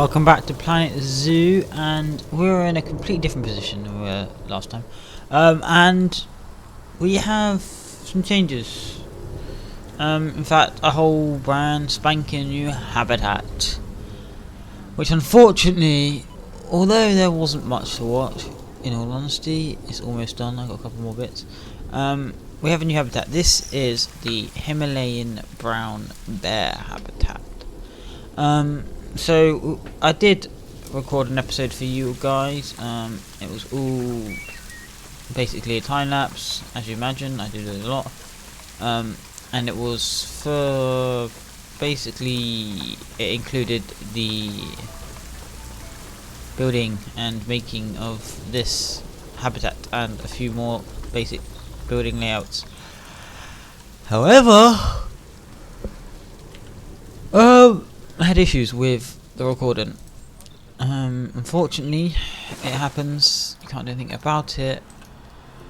Welcome back to Planet Zoo, and we're in a completely different position than we were last time. And we have some changes. In fact, a whole brand spanking new habitat, which unfortunately, although there wasn't much to watch, in all honesty, it's almost done. I've got a couple more bits. We have a new habitat. This is the Himalayan brown bear habitat. So I did record an episode for you guys. It was all basically a time lapse, as you imagine. I did it a lot, and it was for basically it included the building and making of this habitat and a few more basic building layouts. However, I had issues with the recording. Unfortunately, it happens. You can't do anything about it.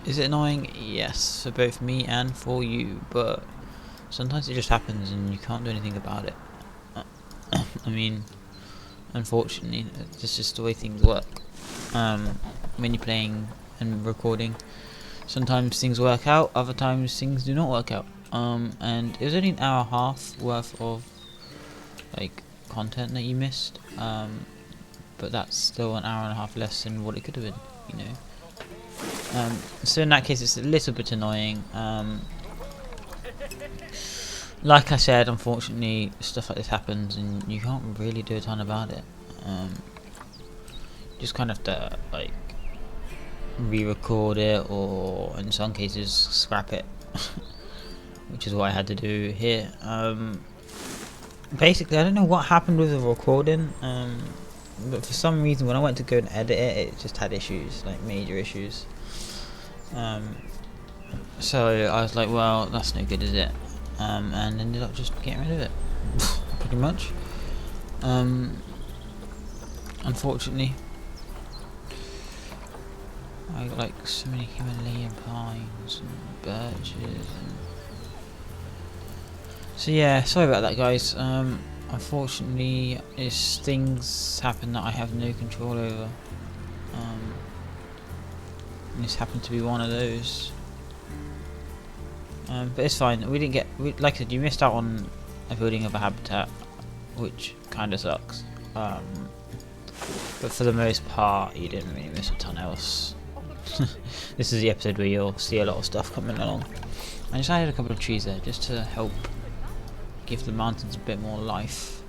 Is it annoying? Yes, for both me and for you. But sometimes it just happens, and you can't do anything about it. I mean, unfortunately, it's just the way things work. When you're playing and recording, sometimes things work out. Other times things do not work out. And it was only an hour and a half worth of content that you missed, but that's still an hour and a half less than what it could have been, you know. So in that case, it's a little bit annoying. Like I said, unfortunately, stuff like this happens, and you can't really do a ton about it. Just kind of have to re-record it, or in some cases scrap it, which is what I had to do here. Basically, I don't know what happened with the recording, but for some reason when I went to go and edit it, it just had issues, major issues. So I was like, well, that's no good, is it? And ended up just getting rid of it, pretty much. Unfortunately, I got so many Himalayan pines and birches and so yeah, sorry about that, guys. Unfortunately, things happen that I have no control over. And this happened to be one of those. But it's fine. We didn't get, like I said, you missed out on a building of a habitat, which kind of sucks. But for the most part, you didn't really miss a ton else. This is the episode where you'll see a lot of stuff coming along. I just added a couple of trees there just to help give the mountains a bit more life,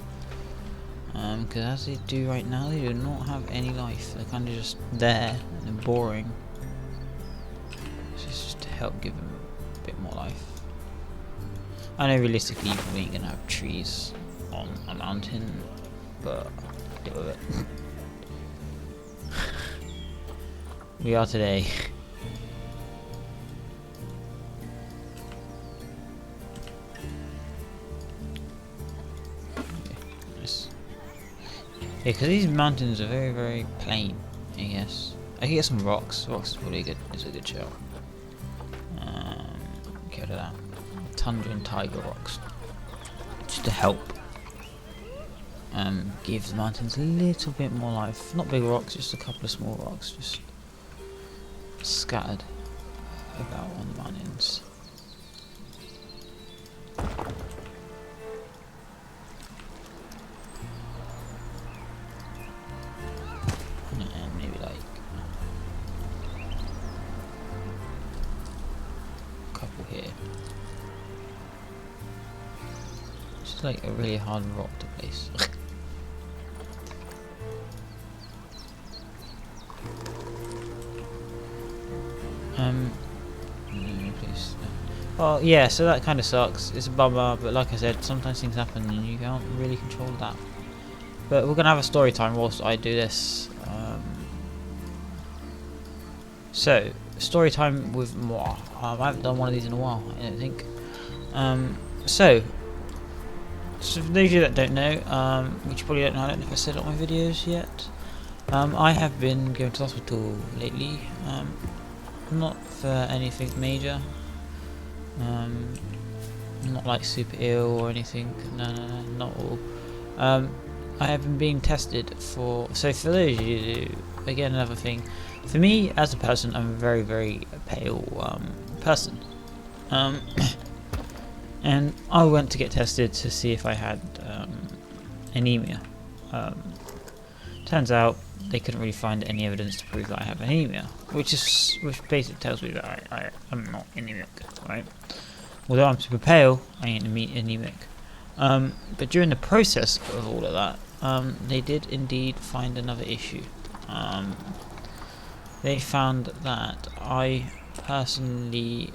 because as they do right now, they do not have any life. They're kind of just there and boring. So it's just to help give them a bit more life. I know realistically you probably ain't gonna have trees on a mountain, but deal with it. We are today. Yeah, because these mountains are very, very plain, I guess. I can get some rocks. Rocks is probably good. It's a good show. Get rid of that. Tundra and tiger rocks, just to help give the mountains a little bit more life. Not big rocks, just a couple of small rocks, just scattered about on the mountains. It's a really hard rock to place. Well, yeah, so that kind of sucks. It's a bummer, but like I said, sometimes things happen and you can't really control that. But we're gonna have a story time whilst I do this. So, story time with moi. I haven't done one of these in a while, I don't think. So for those of you that don't know, which you probably don't know, I don't know if I said it on my videos yet, I have been going to the hospital lately, not for anything major, not super ill or anything, no, not all, I have been being tested for. So for those of you, again, another thing. For me, as a person, I'm a very, very pale person. And I went to get tested to see if I had anemia. Turns out they couldn't really find any evidence to prove that I have anemia, which basically tells me that I am not anemic, right? Although I'm super pale, I ain't anemic. But during the process of all of that, they did indeed find another issue. They found that I personally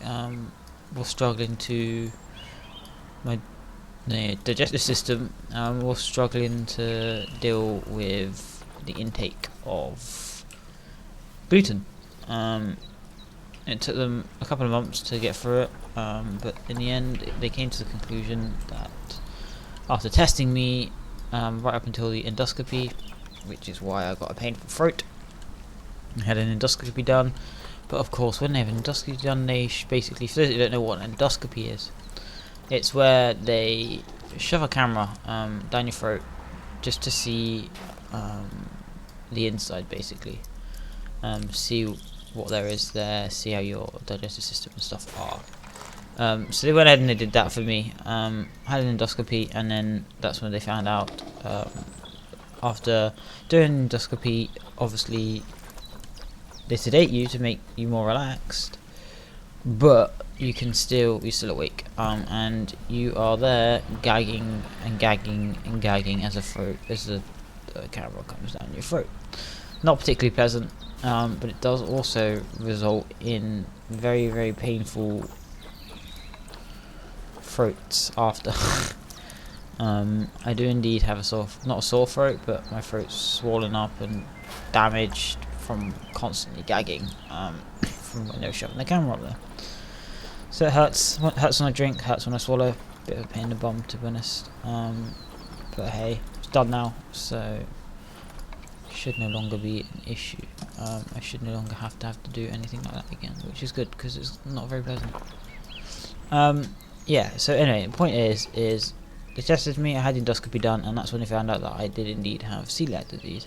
was struggling to my digestive system, was struggling to deal with the intake of gluten. It took them a couple of months to get through it, but in the end they came to the conclusion that after testing me right up until the endoscopy, which is why I got a painful throat, I had an endoscopy done. But of course, when they have an endoscopy done, they basically, for those who don't know what an endoscopy is, it's where they shove a camera down your throat just to see the inside, basically. See what there is there, see how your digestive system and stuff are. So they went ahead and they did that for me. Had an endoscopy, and then that's when they found out. After doing an endoscopy, obviously they sedate you to make you more relaxed, but you're still awake, and you are there gagging and gagging and gagging as the camera comes down your throat. Not particularly pleasant, but it does also result in very, very painful throats after. I do indeed have not a sore throat, but my throat's swollen up and damaged from constantly gagging from when they were shoving the camera up there. So it hurts. Hurts when I drink, hurts when I swallow. Bit of a pain in the bum, to be honest. But hey, it's done now, so it should no longer be an issue. I should no longer have to do anything like that again, which is good because it's not very pleasant. Yeah. So anyway, the point is they tested me. I had endoscopy done, and that's when they found out that I did indeed have celiac disease.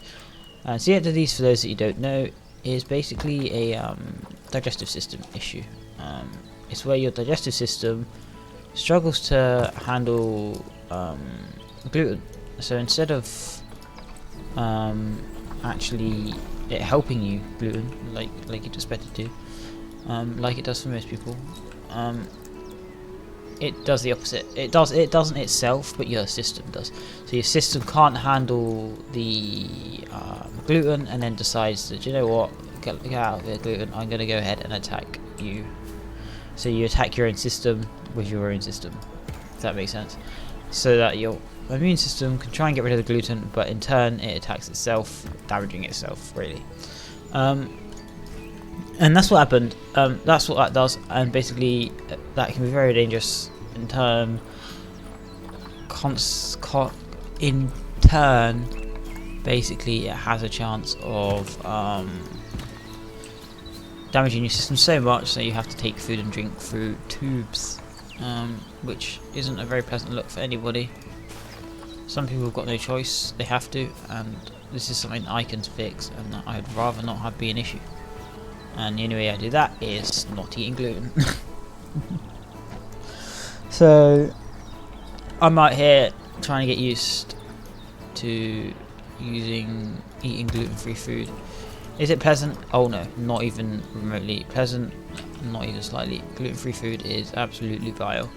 Celiac disease, for those that you don't know, is basically a digestive system issue. It's where your digestive system struggles to handle gluten. So instead of actually it helping you gluten like it's expected to, like it does for most people, it does the opposite. It doesn't itself, but your system does. So your system can't handle the gluten, and then decides that, you know what, get out of the gluten, I'm going to go ahead and attack you. So you attack your own system with your own system, if that makes sense. So that your immune system can try and get rid of the gluten, but in turn it attacks itself, damaging itself, really. And that's what happened. That's what that does, and basically that can be very dangerous. In turn, basically it has a chance of damaging your system so much that you have to take food and drink through tubes, which isn't a very pleasant look for anybody. Some people have got no choice; they have to, and this is something I can fix, and that I'd rather not have be an issue. And the only way I do that is not eating gluten. So I'm out here trying to get used to eating gluten-free food. Is it pleasant? Oh no, not even remotely pleasant, not even slightly. Gluten-free food is absolutely vile.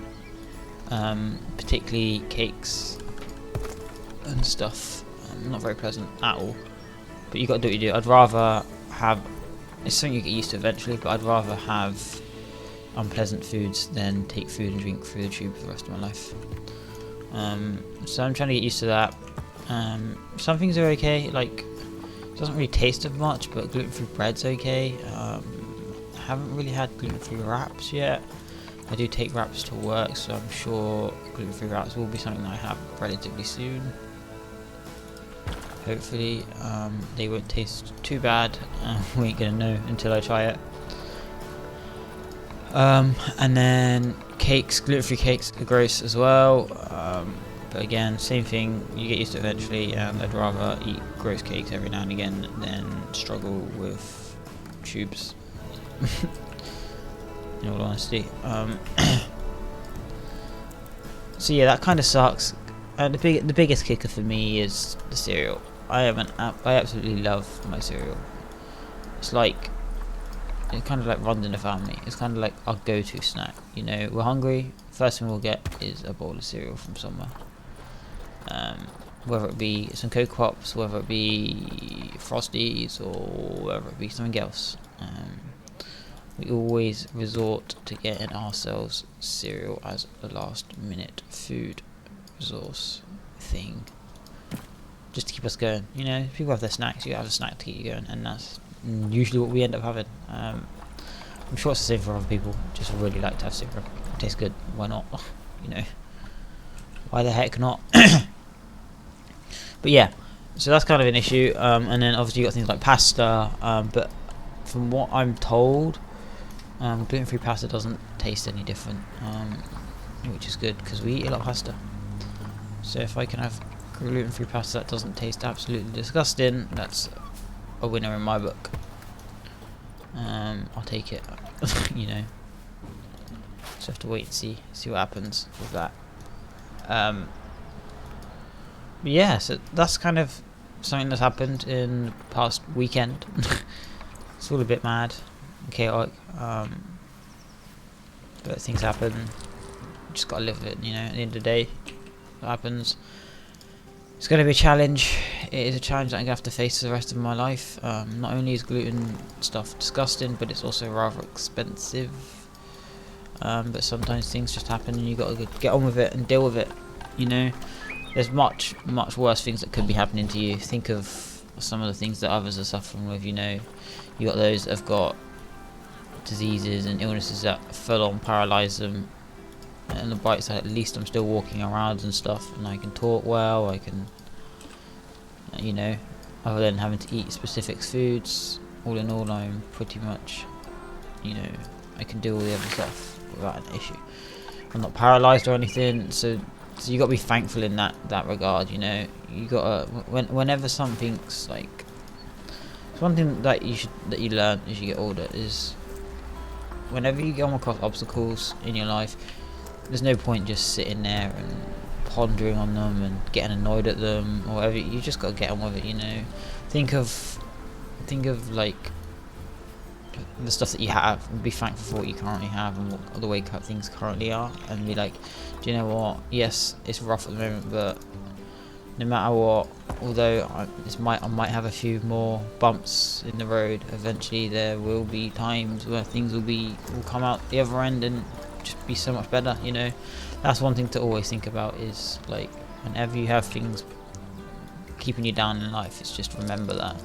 Particularly cakes and stuff. Not very pleasant at all. But you got to do what you do. I'd rather have, it's something you get used to eventually, but I'd rather have unpleasant foods than take food and drink through the tube for the rest of my life. So I'm trying to get used to that. Some things are okay, like it doesn't really taste of much, but gluten-free bread's okay. I haven't really had gluten-free wraps yet. I do take wraps to work, so I'm sure gluten-free wraps will be something that I have relatively soon. Hopefully they won't taste too bad. We ain't gonna know until I try it. And then cakes, gluten-free cakes are gross as well. But But again, same thing, you get used to it eventually, and I'd rather eat gross cakes every now and again than struggle with tubes. In all honesty. So yeah, that kind of sucks. And the biggest kicker for me is the cereal. I absolutely love my cereal. It's like, it kind of like runs in the family. It's kind of like our go-to snack. You know, we're hungry, first thing we'll get is a bowl of cereal from somewhere. Whether it be some Cocoa Pops, whether it be Frosties, or whether it be something else. We always resort to getting ourselves cereal as a last minute food resource thing. Just to keep us going. You know, if people have their snacks, you have a snack to keep you going, and that's usually what we end up having. I'm sure it's the same for other people, just really like to have cereal. It tastes good, why not? You know, why the heck not? But yeah, so that's kind of an issue, and then obviously you got things like pasta, but from what I'm told, gluten-free pasta doesn't taste any different, which is good because we eat a lot of pasta. So if I can have gluten-free pasta that doesn't taste absolutely disgusting, that's a winner in my book. I'll take it. You know, just have to wait and see what happens with that. But yeah, so that's kind of something that's happened in the past weekend. It's all a bit mad and chaotic, but things happen. You just gotta live with it, you know. At the end of the day, it happens. It's going to be a challenge. It is a challenge that I'm going to have to face for the rest of my life. Not only is gluten stuff disgusting, but it's also rather expensive. But sometimes things just happen and you got to get on with it and deal with it. You know, there's much worse things that could be happening to you. Think of some of the things that others are suffering with. You know, you got those that have got diseases and illnesses that full on paralyze them. And on the bright side, at least I'm still walking around and stuff, and I can talk well. I can, you know, other than having to eat specific foods, all in all, I'm pretty much, you know, I can do all the other stuff without an issue. I'm not paralyzed or anything, so you got to be thankful in that regard. You know, you got to whenever something's like, it's one thing that you learn as you get older is whenever you come across obstacles in your life, there's no point just sitting there and pondering on them and getting annoyed at them or whatever. You just got to get on with it, you know. Think of like the stuff that you have and be thankful for what you currently have and what the way things currently are, and be like, do you know what? Yes, it's rough at the moment, but no matter what, although I might have a few more bumps in the road, eventually there will be times where things will come out the other end and just be so much better. You know, that's one thing to always think about, is like whenever you have things keeping you down in life, it's just remember that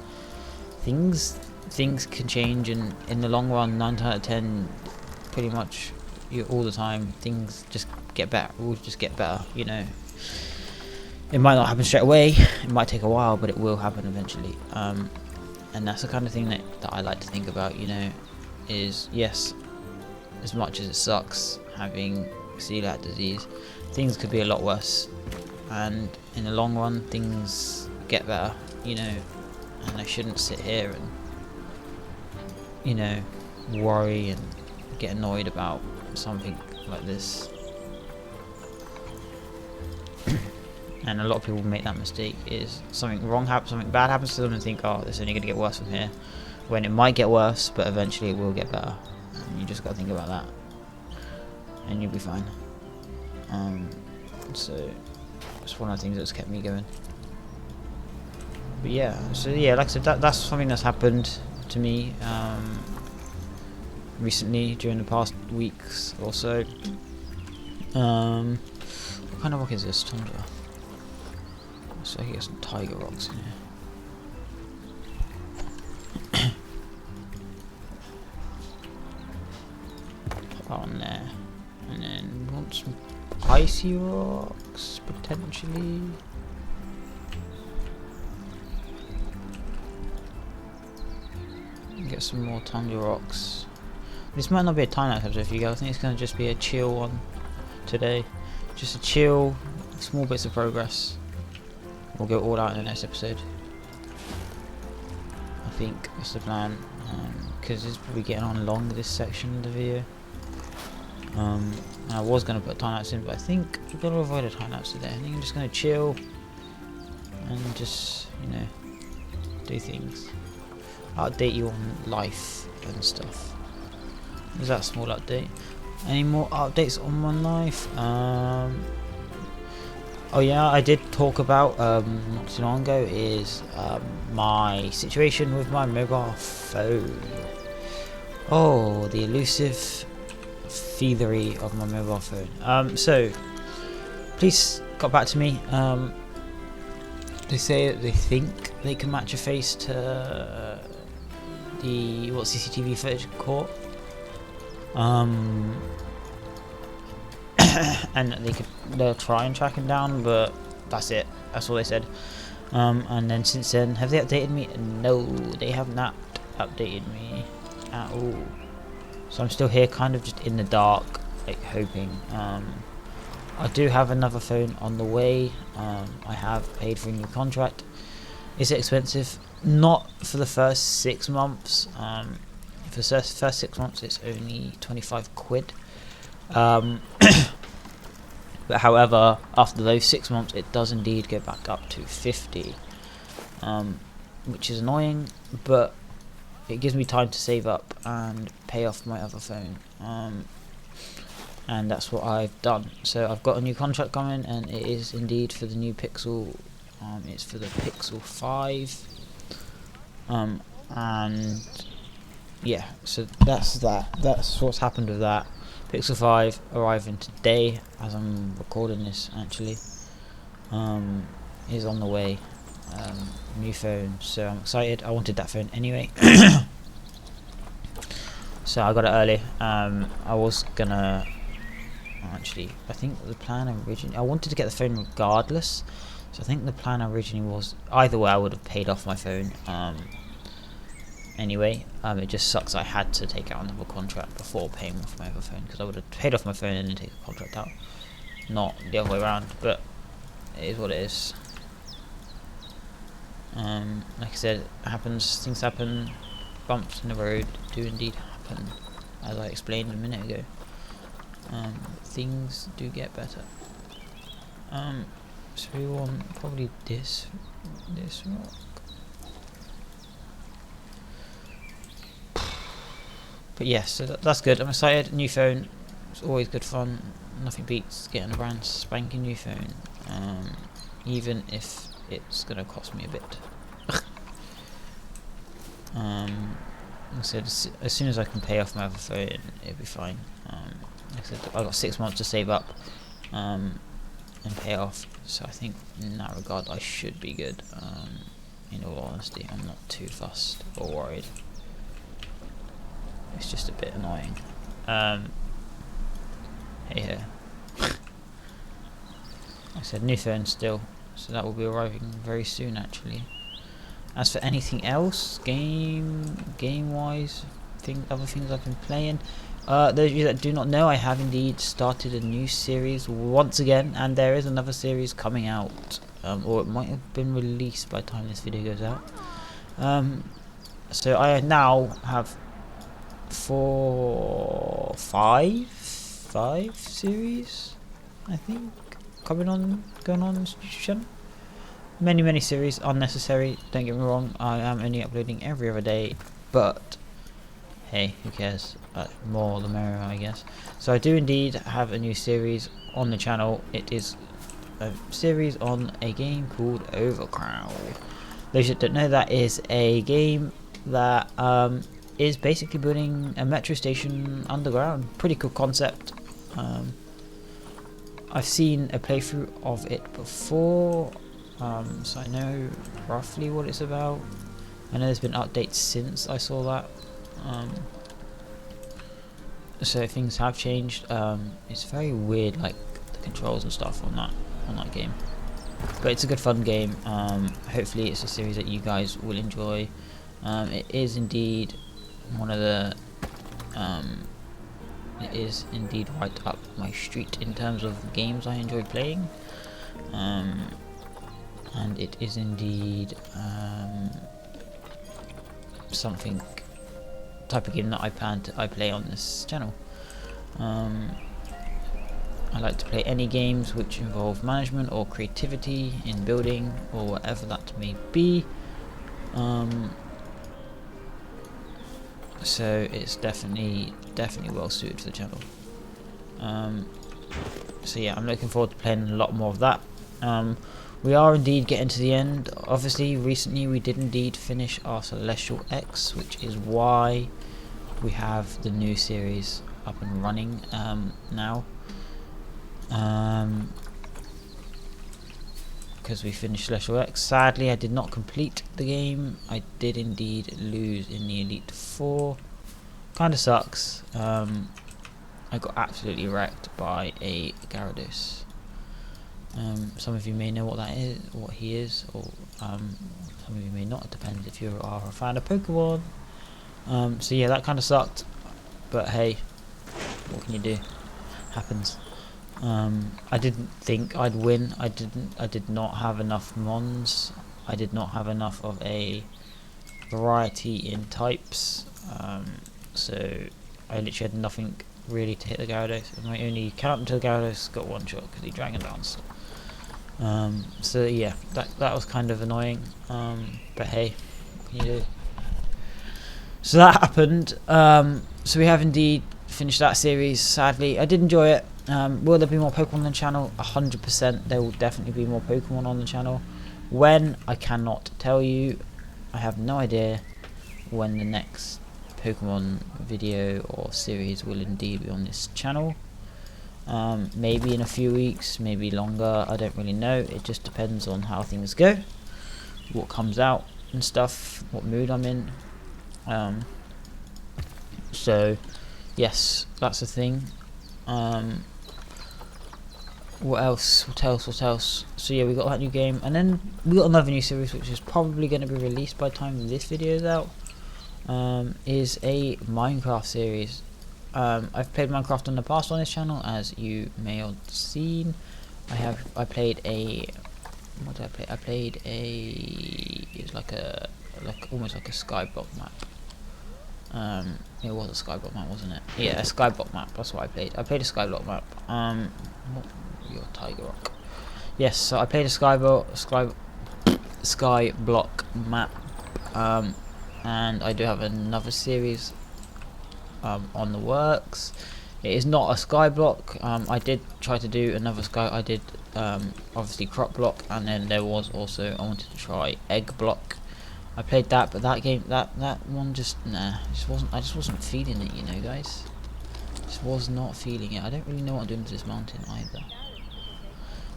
things can change, and in the long run, 9 out of 10, pretty much all the time, things just get better. Will just get better. You know, it might not happen straight away, it might take a while, but it will happen eventually. And that's the kind of thing that I like to think about. You know, is yes, as much as it sucks having celiac disease, things could be a lot worse, and in the long run things get better, you know. And I shouldn't sit here and, you know, worry and get annoyed about something like this. And a lot of people make that mistake, is something bad happens to them and think, oh, this is only going to get worse from here, when it might get worse, but eventually it will get better. And you just got to think about that, and you'll be fine. So it's one of the things that's kept me going. But yeah, so yeah, like I said, that's something that's happened to me recently during the past weeks or so. What kind of rock is this? Tundra. So I can get some tiger rocks in here. Put that on there, and then we want some icy rocks potentially. Get some more tundra rocks. This might not be a time lapse episode for you guys. I think it's going to just be a chill one today. Just a chill small bits of progress. We'll go all out in the next episode. I think that's the plan, because it's probably getting on long, this section of the video. I was going to put a time lapse in, but I think we're going to avoid a time lapse today. I think I'm just going to chill and just, you know, do things. Update you on life and stuff. Is that a small update? Any more updates on my life? Oh yeah, I did talk about not too long ago is my situation with my mobile phone. Oh, the elusive thievery of my mobile phone. So please got back to me. They say that they think they can match a face to the CCTV footage caught. And they'll try and track him down, but that's it. That's all they said. And then since then, have they updated me? No, they have not updated me at all. So I'm still here, kind of just in the dark, like hoping. I do have another phone on the way. I have paid for a new contract. Is it expensive? Not for the first 6 months. For the first 6 months, it's only 25 quid. But however, after those 6 months, it does indeed go back up to 50, which is annoying, but it gives me time to save up and pay off my other phone, and that's what I've done. So I've got a new contract coming, and it is indeed for the new Pixel. It's for the Pixel 5, and yeah, so that's that. That's what's happened with that. Pixel 5 arriving today as I'm recording this, actually. Is on the way. New phone, so I'm excited. I wanted that phone anyway. So I got it early. I was gonna actually, I think the plan originally, I wanted to get the phone regardless, so I think the plan originally was either way I would have paid off my phone anyway. It just sucks I had to take out another contract before paying off my other phone, because I would have paid off my phone and then take the contract out, not the other way around, but it is what it is. Like I said, it happens, things happen, bumps in the road do indeed happen, as I explained a minute ago. Things do get better. So we want probably this rock. But yes, so that's good. I'm excited. New phone, it's always good fun. Nothing beats getting a brand spanking new phone, even if it's gonna cost me a bit. Like I said, as soon as I can pay off my other phone, it'll be fine. Like I said, I've got 6 months to save up and pay off, so I think in that regard I should be good. In all honesty, I'm not too fussed or worried. It's just a bit annoying. Hey. Like I said, new phone still, so that will be arriving very soon actually. As for anything else, game wise, other things I've been playing, those of you that do not know, I have indeed started a new series once again, and there is another series coming out, or it might have been released by the time this video goes out. So I now have five series, I think, going on this channel. Many series, unnecessary, don't get me wrong. I am only uploading every other day, but hey, who cares? More the merrier, I guess. So I do indeed have a new series on the channel. It is a series on a game called Overcrowd. Those that don't know, that is a game that is basically building a metro station underground. Pretty cool concept. I've seen a playthrough of it before, so I know roughly what it's about. I know there's been updates since I saw that, so things have changed. It's very weird, like the controls and stuff on that game, but it's a good fun game. Hopefully it's a series that you guys will enjoy. It is indeed one of the it is indeed right up my street in terms of games I enjoy playing. and it is indeed something type of game that I play on this channel. I like to play any games which involve management or creativity in building or whatever that may be. So it's definitely well suited for the channel. So yeah, I'm looking forward to playing a lot more of that. We are indeed getting to the end. Obviously, recently we did indeed finish our Celestial X, which is why we have the new series up and running now. Because we finished Celestial X. Sadly, I did not complete the game. I did indeed lose in the Elite Four. Kinda sucks. I got absolutely wrecked by a Gyarados. Some of you may know what that is, what he is, or some of you may not. It depends if you are a fan of Pokemon. So yeah, that kind of sucked. But hey, what can you do? Happens. I didn't think I'd win. I did not have enough mons. I did not have enough of a variety in types. So I literally had nothing really to hit the Gyarados. My only count until the Gyarados got one shot because he Dragon Danced. So yeah, that was kind of annoying. But hey, what can you do? So that happened. So we have indeed finished that series. Sadly, I did enjoy it. Will there be more Pokemon on the channel? 100%. There will definitely be more Pokemon on the channel. When, I cannot tell you. I have no idea when the next Pokemon video or series will indeed be on this channel. Maybe in a few weeks, maybe longer. I don't really know. It just depends on how things go, what comes out and stuff, what mood I'm in. So yes, that's the thing. What else? So yeah, we got that new game, and then we got another new series which is probably going to be released by the time this video is out. Is a Minecraft series. I've played Minecraft in the past on this channel, as you may have seen. I played a, what did I play? I played a, it was almost like a skyblock map. It was a skyblock map, wasn't it? Yeah, a skyblock map. That's what I played. I played a skyblock map. Your Tiger Rock. Yes, so I played a skyblock map. And I do have another series on the works. It is not a skyblock. I did try to do another I did obviously crop block, and then there was also, I wanted to try egg block. I played that, but that game, that one just, nah, I just wasn't feeling it, you know, guys. Just was not feeling it. I don't really know what I'm doing to this mountain either.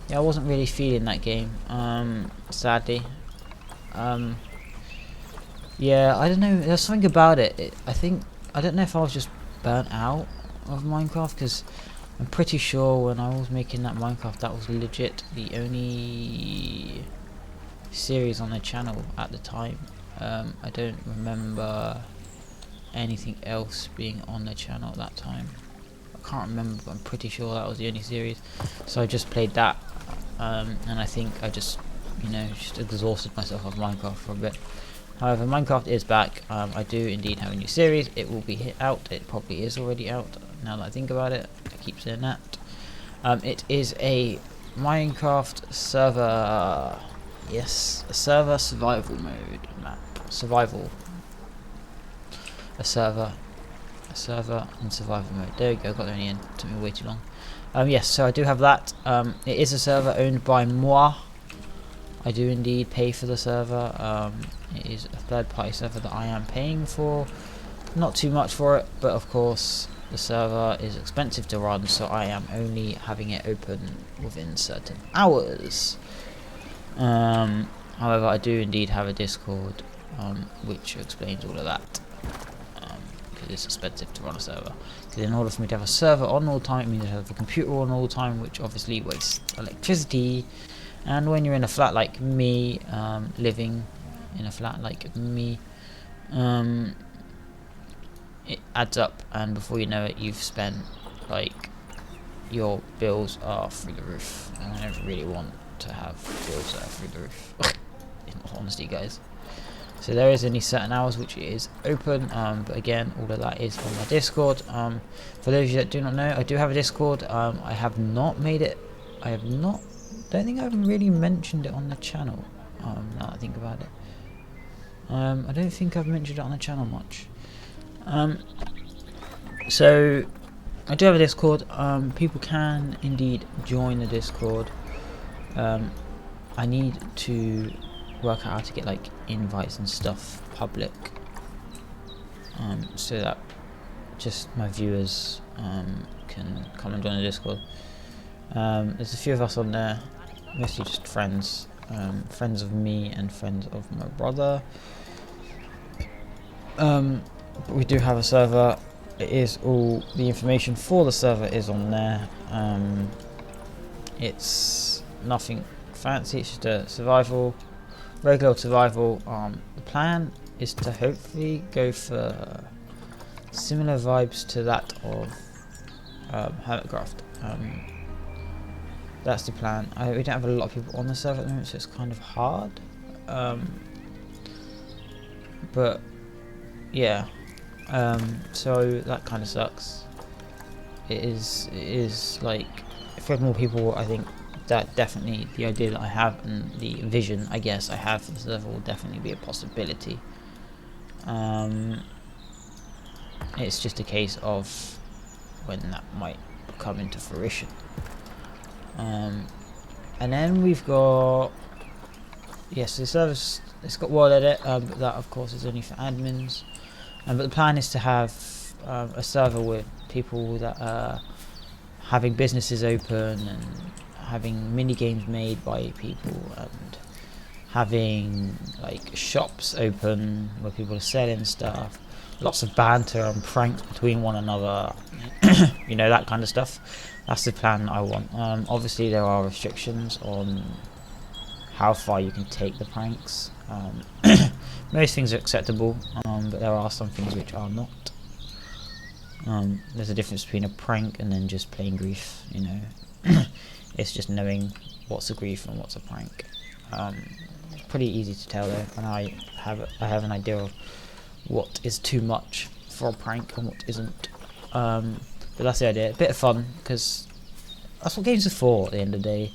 Yeah, I wasn't really feeling that game, sadly. Yeah, I don't know, there's something about it. I don't know if I was just burnt out of Minecraft, because I'm pretty sure when I was making that Minecraft, that was legit the only series on the channel at the time. I don't remember anything else being on the channel at that time. I can't remember, but I'm pretty sure that was the only series. So I just played that, and I think I just, you know, just exhausted myself of Minecraft for a bit. However, Minecraft is back. I do indeed have a new series. It will be out. It probably is already out now that I think about it. I keep saying that. It is a Minecraft server. Yes, a server survival mode map. Survival. A server in survival mode. There we go. Got there in the end. Took me way too long. Yes, so I do have that. It is a server owned by moi. I do indeed pay for the server. It is a third-party server that I am paying for. Not too much for it, but of course the server is expensive to run, so I am only having it open within certain hours. However, I do indeed have a Discord, which explains all of that. Because it's expensive to run a server. Because in order for me to have a server on all the time, it means I have a computer on all the time, which obviously wastes electricity. And when you're in a flat like me, living in a flat like me, it adds up, and before you know it, you've spent, like, your bills are through the roof, and I don't really want to have deals that are through the roof. In all honesty, guys. So there is only certain hours which is open, but again, all of that is on my Discord. For those of you that do not know, I do have a Discord. I have not made it. Don't think I've really mentioned it on the channel. Now that I think about it, I don't think I've mentioned it on the channel much. So I do have a Discord. People can indeed join the Discord. I need to work out how to get like invites and stuff public, so that just my viewers can come and join the Discord. There's a few of us on there, mostly just friends, friends of me and friends of my brother. But we do have a server. It is all the information for the server is on there. It's nothing fancy, it's just a survival, regular survival. The plan is to hopefully go for similar vibes to that of Hermitcraft. That's the plan. We don't have a lot of people on the server at the moment, so it's kind of hard. But yeah, so that kind of sucks. It is like, if we had more people, I think that definitely the idea that I have and the vision I guess I have for the server will definitely be a possibility. It's just a case of when that might come into fruition. And then we've got, yes, the server's, it's got world edit, but that of course is only for admins. But the plan is to have a server with people that are having businesses open and having mini games made by people and having like shops open where people are selling stuff, lots of banter and pranks between one another, you know, that kind of stuff. That's the plan I want. Obviously there are restrictions on how far you can take the pranks. Most things are acceptable, but there are some things which are not. There's a difference between a prank and then just plain grief, you know. It's just knowing what's a grief and what's a prank. It's pretty easy to tell though, and I have an idea of what is too much for a prank and what isn't. But that's the idea. A bit of fun, because that's what games are for at the end of the day.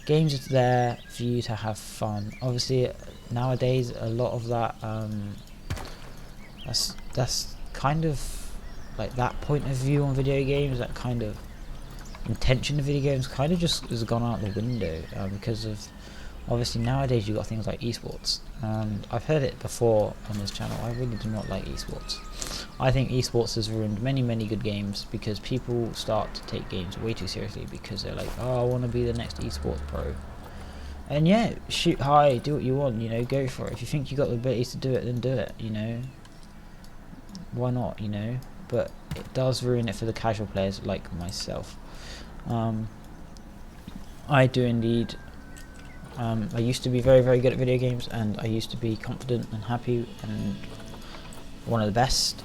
Games are there for you to have fun. Obviously nowadays a lot of that, that's kind of like that point of view on video games, that kind of intention of video games kind of just has gone out the window, because of obviously nowadays you've got things like esports, and I've heard it before on this channel, I really do not like esports. I think esports has ruined many good games because people start to take games way too seriously because they're like, oh, I want to be the next esports pro. And yeah, shoot high, do what you want, you know, go for it. If you think you got the abilities to do it, then do it, you know. Why not, you know? But it does ruin it for the casual players like myself. I do indeed. I used to be very good at video games, and I used to be confident and happy and one of the best.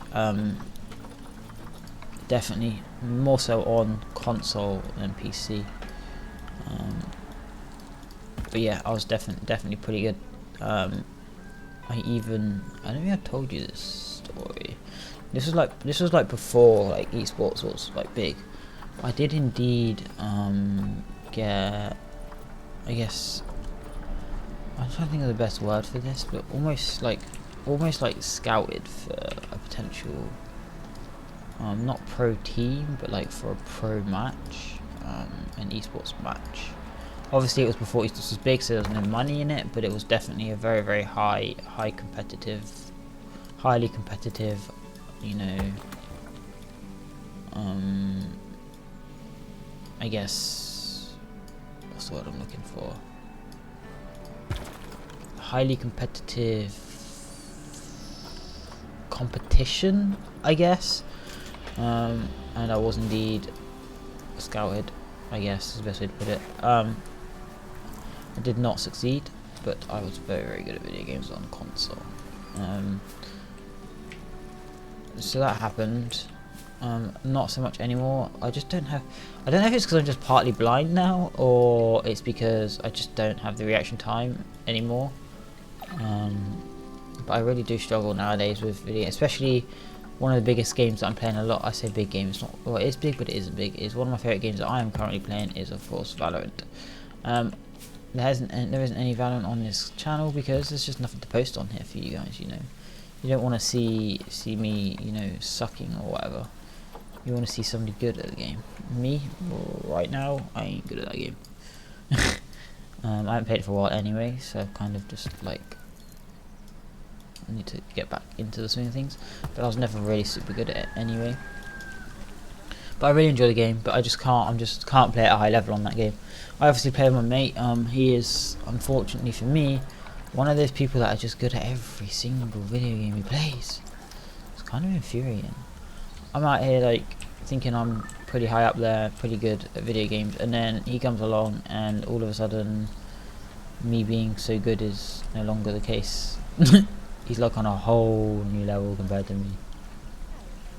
Definitely more so on console than PC. But yeah, I was definitely pretty good. I don't think I told you this story. This was like before like esports was like big. I did indeed get, I guess, I'm trying to think of the best word for this, but almost like scouted for a potential, not pro team, but like for a pro match, an esports match. Obviously it was before esports was big, so there was no money in it, but it was definitely a very highly competitive, you know, I guess, what's the word I'm looking for? Highly competitive competition, I guess. And I was indeed scouted, I guess is the best way to put it. I did not succeed, but I was very good at video games on console. So that happened. Not so much anymore. I just don't have. I don't know if it's because I'm just partly blind now, or it's because I just don't have the reaction time anymore. But I really do struggle nowadays with video, especially one of the biggest games that I'm playing a lot. I say big game, it's not, well, it is big, but it isn't big. Is one of my favorite games that I am currently playing is of course Valorant. There isn't any Valorant on this channel because there's just nothing to post on here for you guys. You know, you don't want to see me, you know, sucking or whatever. You want to see somebody good at the game. Me, right now, I ain't good at that game. I haven't played it for a while anyway, so I've kind of just like I need to get back into the swing of things. But I was never really super good at it anyway. But I really enjoy the game, but I just can't play at a high level on that game. I obviously play with my mate. He is, unfortunately for me, one of those people that are just good at every single video game he plays. It's kind of infuriating. I'm out here like thinking I'm pretty high up there, pretty good at video games, and then he comes along and all of a sudden me being so good is no longer the case. He's like on a whole new level compared to me.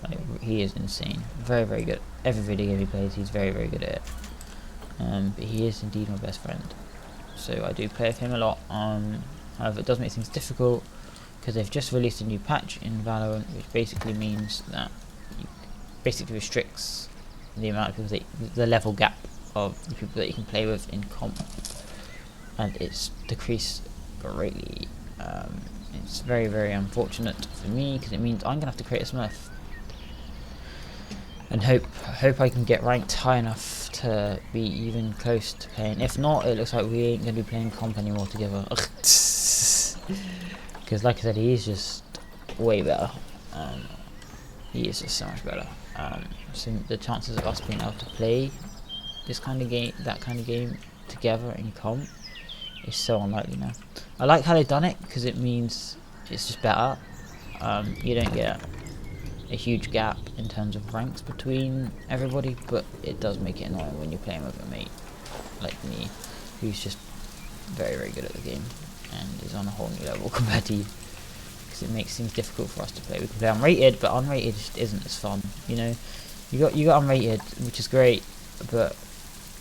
Like, he is insane. Very, very good. Every video game he plays, he's very, very good at it. But he is indeed my best friend. So I do play with him a lot. However, it does make things difficult because they've just released a new patch in Valorant, which basically means that basically restricts the amount of people the level gap of the people that you can play with in comp, and it's decreased greatly. It's very, very unfortunate for me because it means I'm gonna have to create a Smurf and hope I can get ranked high enough to be even close to playing. If not, it looks like we ain't gonna be playing comp anymore together. Because like I said, he is just way better. He is just so much better. So the chances of us being able to play this kind of game, that kind of game together in comp is so unlikely now. I like how they've done it because it means it's just better. You don't get a huge gap in terms of ranks between everybody, but it does make it annoying when you're playing with a mate like me who's just very, very good at the game and is on a whole new level compared to you, because it makes things difficult for us to play. We can play unrated, but unrated just isn't as fun. You know, you got unrated, which is great, but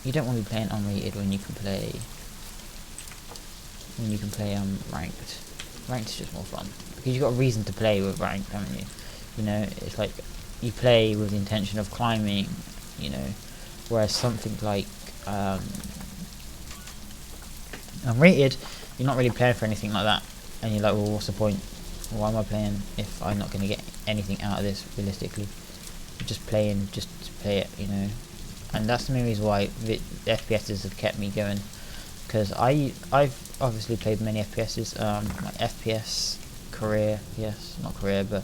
you don't want to be playing unrated when you can play ranked. Ranked is just more fun because you've got a reason to play with ranked, haven't you? You know, it's like you play with the intention of climbing, you know, whereas something like unrated, you're not really playing for anything like that, and you're like, well, what's the point? Why am I playing if I'm not going to get anything out of this realistically? I'm just playing just to play it, you know. And that's the main reason why the FPSs have kept me going, because I've obviously played many FPSs. My FPS career, yes, not career, but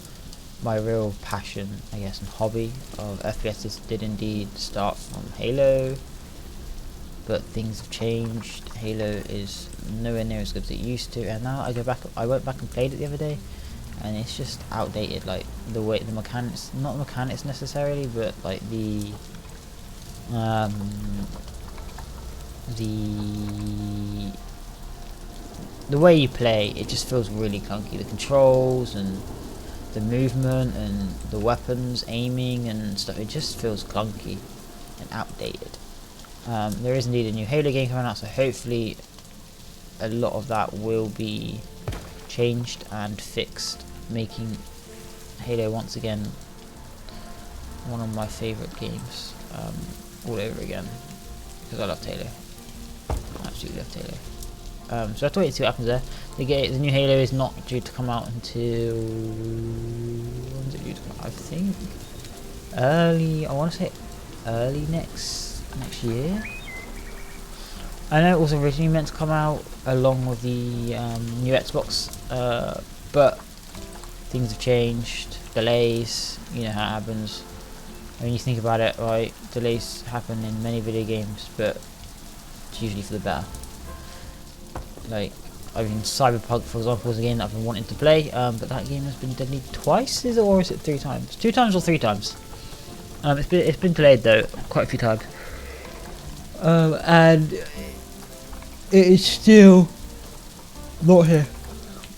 my real passion, I guess, and hobby of FPSs did indeed start from Halo, but things have changed. Halo is nowhere near as good as it used to, and now I went back and played it the other day, and it's just outdated. Like the mechanics, not the mechanics necessarily, but like the way you play, it just feels really clunky. The controls and the movement and the weapons, aiming and stuff, it just feels clunky and outdated. There is indeed a new Halo game coming out, so hopefully a lot of that will be changed and fixed, making Halo once again one of my favourite games all over again, because I loved Halo. I absolutely loved Halo. So I thought you'd see what happens there. The new Halo is not due to come out until, when is it due to come out? I think I want to say early next year. I know it was originally meant to come out along with the new Xbox, but things have changed, delays, you know how it happens. I mean, you think about it, right, delays happen in many video games, but it's usually for the better. Like, I mean, Cyberpunk, for example, is a game that I've been wanting to play, but that game has been delayed twice, or is it 3 times? 2 times or 3 times? It's been delayed though, quite a few times. And it is still not here.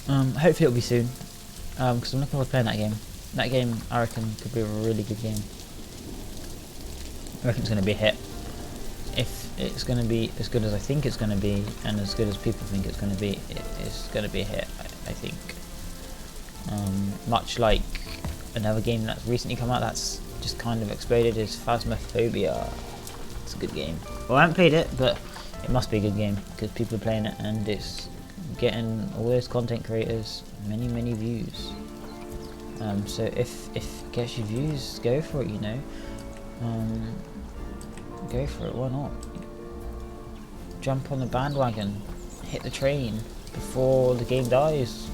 Hopefully it'll be soon, because I'm looking forward to playing that game. That game, I reckon, could be a really good game. I reckon it's going to be a hit. If it's going to be as good as I think it's going to be, and as good as people think it's going to be, it's going to be a hit, I think. Much like another game that's recently come out that's just kind of exploded is Phasmophobia. It's a good game. Well, I haven't played it, but it must be a good game because people are playing it and it's getting all those content creators many views. So if it gets you views, go for it, you know. Go for it, why not? Jump on the bandwagon, hit the train before the game dies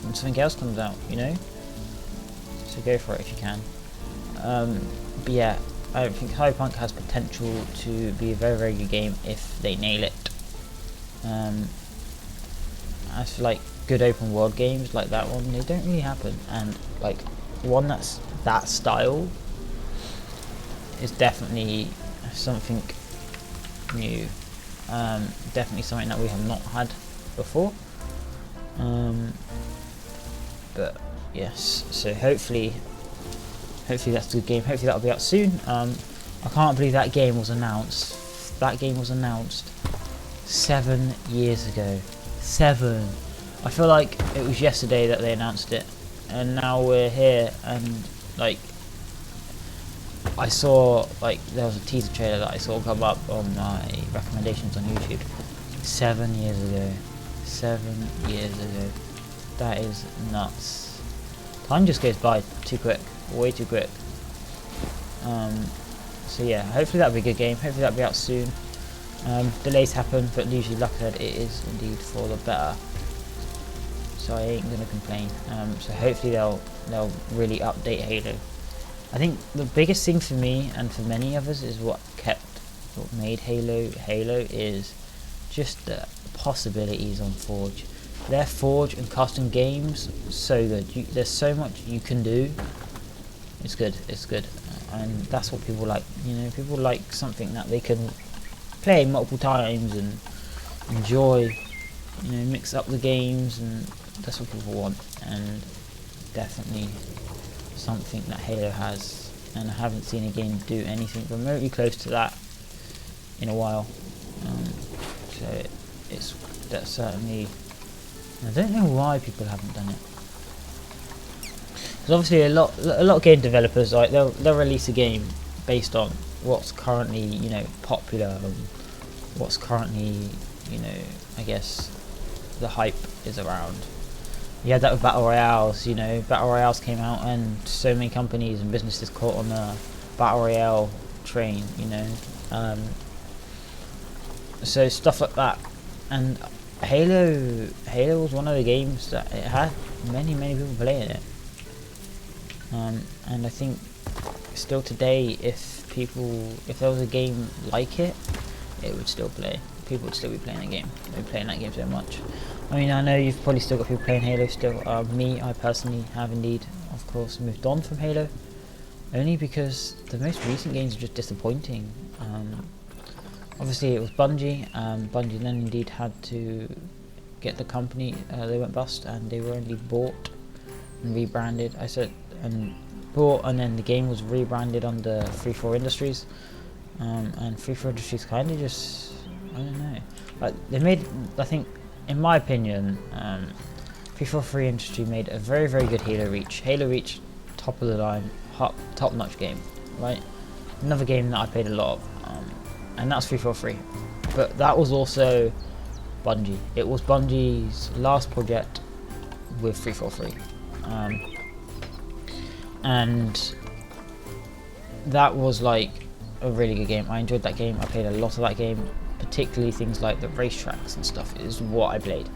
and something else comes out, you know? So go for it if you can. But yeah, I think Cyberpunk has potential to be a very good game if they nail it. As for like good open world games like that one, they don't really happen, and like one that's that style is definitely something new. Definitely something that we have not had before. But yes, so hopefully that's a good game. Hopefully that'll be out soon. I can't believe that game was announced. That game was announced 7 years ago. 7. I feel like it was yesterday that they announced it, and now we're here. And like, I saw like there was a teaser trailer that I saw come up on my recommendations on YouTube. 7 years ago. 7 years ago. That is nuts. Time just goes by too quick. Way too quick. So yeah, hopefully that'll be a good game. Hopefully that'll be out soon. Delays happen, but usually, like I said, it is indeed for the better. So I ain't gonna complain. So hopefully they'll really update Halo. I think the biggest thing for me and for many of us is what made Halo is just the possibilities on Forge. Their Forge and custom games, so good. There's so much you can do. It's good, and that's what people like. You know, people like something that they can play multiple times and enjoy. You know, mix up the games, and that's what people want. And definitely something that Halo has, and I haven't seen a game do anything remotely close to that in a while. So that's certainly. I don't know why people haven't done it. Because obviously a lot of game developers, like they'll release a game based on what's currently, you know, popular and what's currently, you know, I guess the hype is around. You had that with battle royales. You know, battle royales came out and so many companies and businesses caught on the battle royale train. You know, so stuff like that. And Halo was one of the games that it had many people playing it, and I think still today, if there was a game like it, it would still play. People would still be playing the game. They'd be playing that game so much. I mean, I know you've probably still got people playing Halo still. I personally have indeed, of course, moved on from Halo, only because the most recent games are just disappointing. Obviously it was Bungie. Bungie then indeed had to get the company. They went bust, and they were only bought and rebranded. Bought, and then the game was rebranded under 3-4 Industries. And 3-4 Industries kind of just, I don't know. Like they made, I think, in my opinion, 343 Industry made a very good Halo Reach. Halo Reach, top of the line, top-notch game, right? Another game that I played a lot of. And that's 343, but that was also Bungie. It was Bungie's last project with 343, and that was like a really good game. I enjoyed that game. I played a lot of that game, particularly things like the racetracks and stuff is what I played.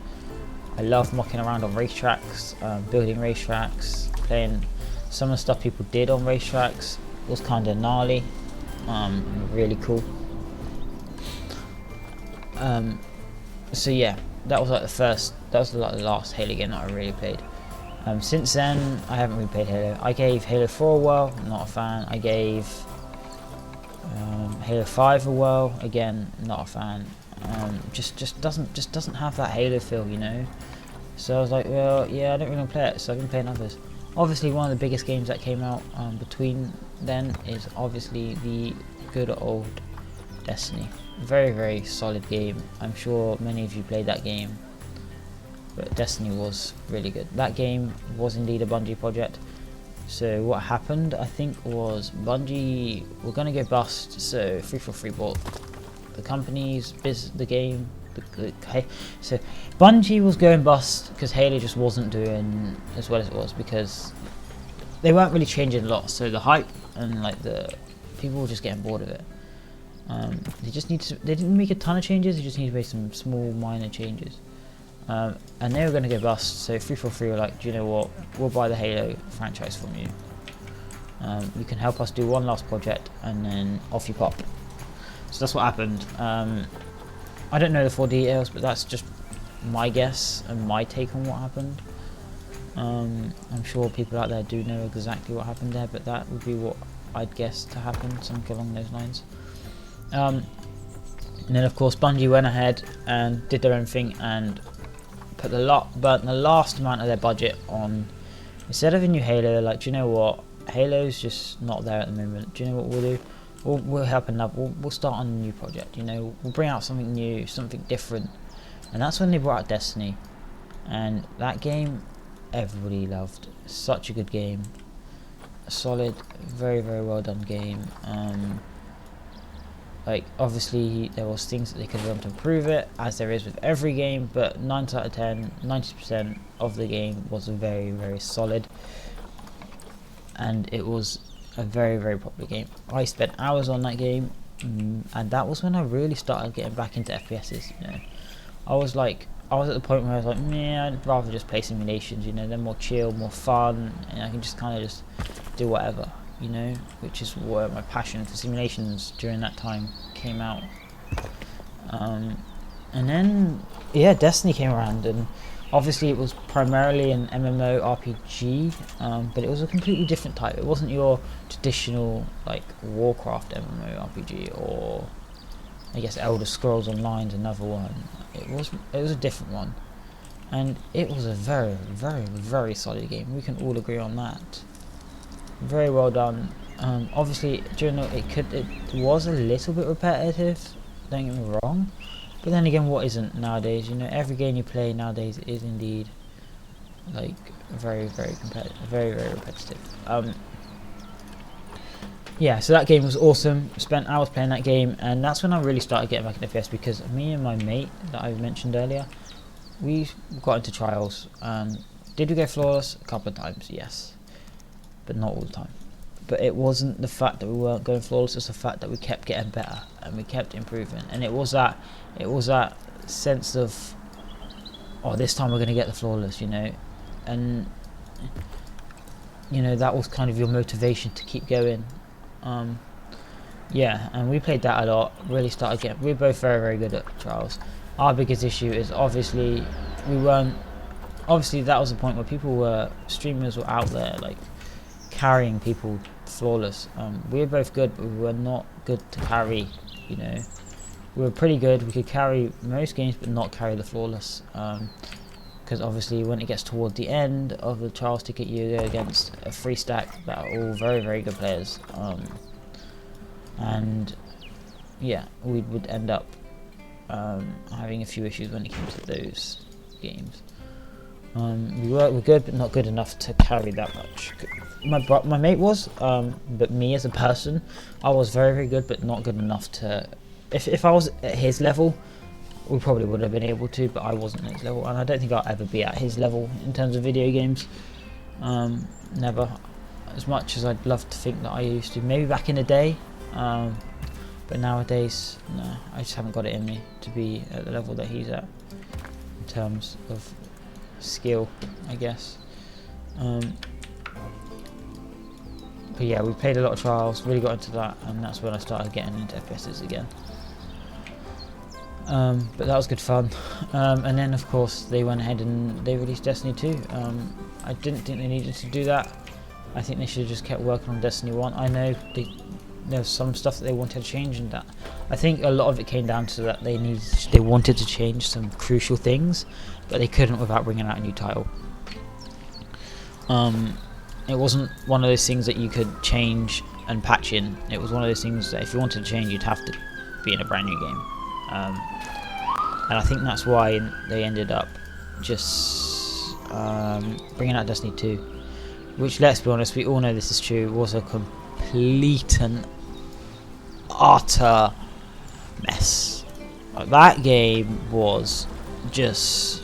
I love mucking around on racetracks, building racetracks, playing some of the stuff people did on racetracks was kind of gnarly, really cool. So yeah, that was like the last Halo game that I really played. Since then, I haven't really played Halo. I gave Halo 4 a whirl, not a fan. I gave Halo 5 a whirl, again, not a fan. Just doesn't have that Halo feel, you know. So I was like, well, yeah, I don't really want to play it, so I've been playing others. Obviously, one of the biggest games that came out between then is obviously the good old Destiny. Very, very solid game. I'm sure many of you played that game, but Destiny was really good. That game was indeed a Bungie project. So what happened, I think, was Bungie were going to go bust, so 343 bought the company's the game. So Bungie was going bust because Halo just wasn't doing as well as it was, because they weren't really changing a lot. So the hype and like the people were just getting bored of it. They didn't make a ton of changes. They just need to make some small minor changes. And they were going to go bust, so 343 were like, do you know what, we'll buy the Halo franchise from you. You can help us do one last project, and then off you pop. So that's what happened. I don't know the full details, but that's just my guess and my take on what happened. I'm sure people out there do know exactly what happened there, but that would be what I'd guess to happen, something along those lines. And then of course Bungie went ahead and did their own thing and put burnt the last amount of their budget on, instead of a new Halo, they're like, do you know what, Halo's just not there at the moment. Do you know what we'll do? We'll help enough. We'll start on a new project. You know, we'll bring out something new, something different. And that's when they brought out Destiny, and that game everybody loved. Such a good game, a solid, very, very well done game. Like, obviously there was things that they could have done to improve it, as there is with every game, but 9 out of 10, 90% of the game was very, very solid, and it was a very, very popular game. I spent hours on that game, and that was when I really started getting back into FPSs. You know, I was at the point where I was like, man, I'd rather just play simulations. You know, they're more chill, more fun, and I can just kind of just do whatever. You know, which is where my passion for simulations during that time came out. And then, yeah, Destiny came around, and obviously it was primarily an MMO RPG, but it was a completely different type. It wasn't your traditional like Warcraft MMO RPG, or I guess Elder Scrolls Online's another one. It was a different one, and it was a very, very, very solid game. We can all agree on that. Very well done. Obviously, during it was a little bit repetitive. Don't get me wrong, but then again, what isn't nowadays? You know, every game you play nowadays is indeed like very, very competitive, very, very repetitive. Yeah, so that game was awesome. Spent hours playing that game, and that's when I really started getting back into FPS, because me and my mate that I mentioned earlier, we got into trials. Did we go flawless? A couple of times, yes, but not all the time. But it wasn't the fact that we weren't going flawless, it's the fact that we kept getting better and we kept improving. And it was that sense of, oh, this time we're going to get the flawless, you know. And you know, that was kind of your motivation to keep going. Yeah, and we played that a lot. Really started getting, we're both very, very good at trials. Our biggest issue is obviously that was the point where streamers were out there like carrying people flawless. We were both good, but we were not good to carry. You know, we were pretty good. We could carry most games, but not carry the flawless. Because obviously, when it gets toward the end of the trials ticket, you go against a free stack that are all very, very good players. And yeah, we would end up having a few issues when it came to those games. We were good, but not good enough to carry that much. My mate was, but me as a person, I was very, very good, but not good enough to. If I was at his level, we probably would have been able to, but I wasn't at his level, and I don't think I'll ever be at his level in terms of video games. Never, as much as I'd love to think that I used to. Maybe back in the day, but nowadays, no, I just haven't got it in me to be at the level that he's at in terms of skill, I guess. But yeah, we played a lot of trials, really got into that, and that's when I started getting into FPSs again. But that was good fun. And then of course they went ahead and they released Destiny 2. I didn't think they needed to do that. I think they should have just kept working on Destiny 1. I know there's some stuff that they wanted to change, and that I think a lot of it came down to that they wanted to change some crucial things, but they couldn't without bringing out a new title. It wasn't one of those things that you could change and patching, it was one of those things that if you wanted to change, you'd have to be in a brand new game. And I think that's why they ended up just bringing out Destiny 2, which, let's be honest, we all know this is true, was a complete and utter mess. Like, that game was just,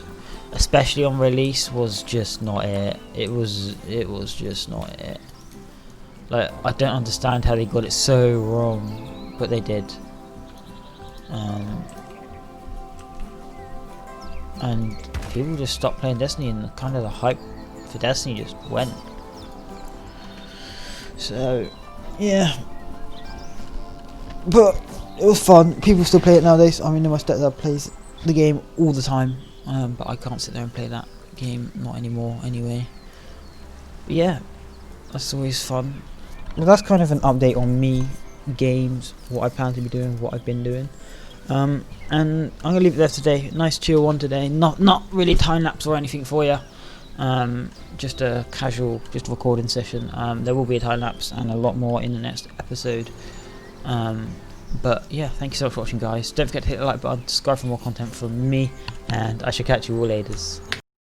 especially on release, was just not it. It was just not it. Like, I don't understand how they got it so wrong, but they did. And people just stopped playing Destiny, and kind of the hype for Destiny just went. So, yeah. But it was fun. People still play it nowadays. I mean, my stepdad plays the game all the time, but I can't sit there and play that game, not anymore anyway. But yeah, that's always fun. Well, that's kind of an update on me, games, what I plan to be doing, what I've been doing. And I'm gonna leave it there today. Nice chill one today. Not really time lapse or anything for you. Just a casual, just recording session. There will be a time lapse and a lot more in the next episode. But yeah, thank you so much for watching, guys. Don't forget to hit the like button, subscribe for more content from me, and I shall catch you all later.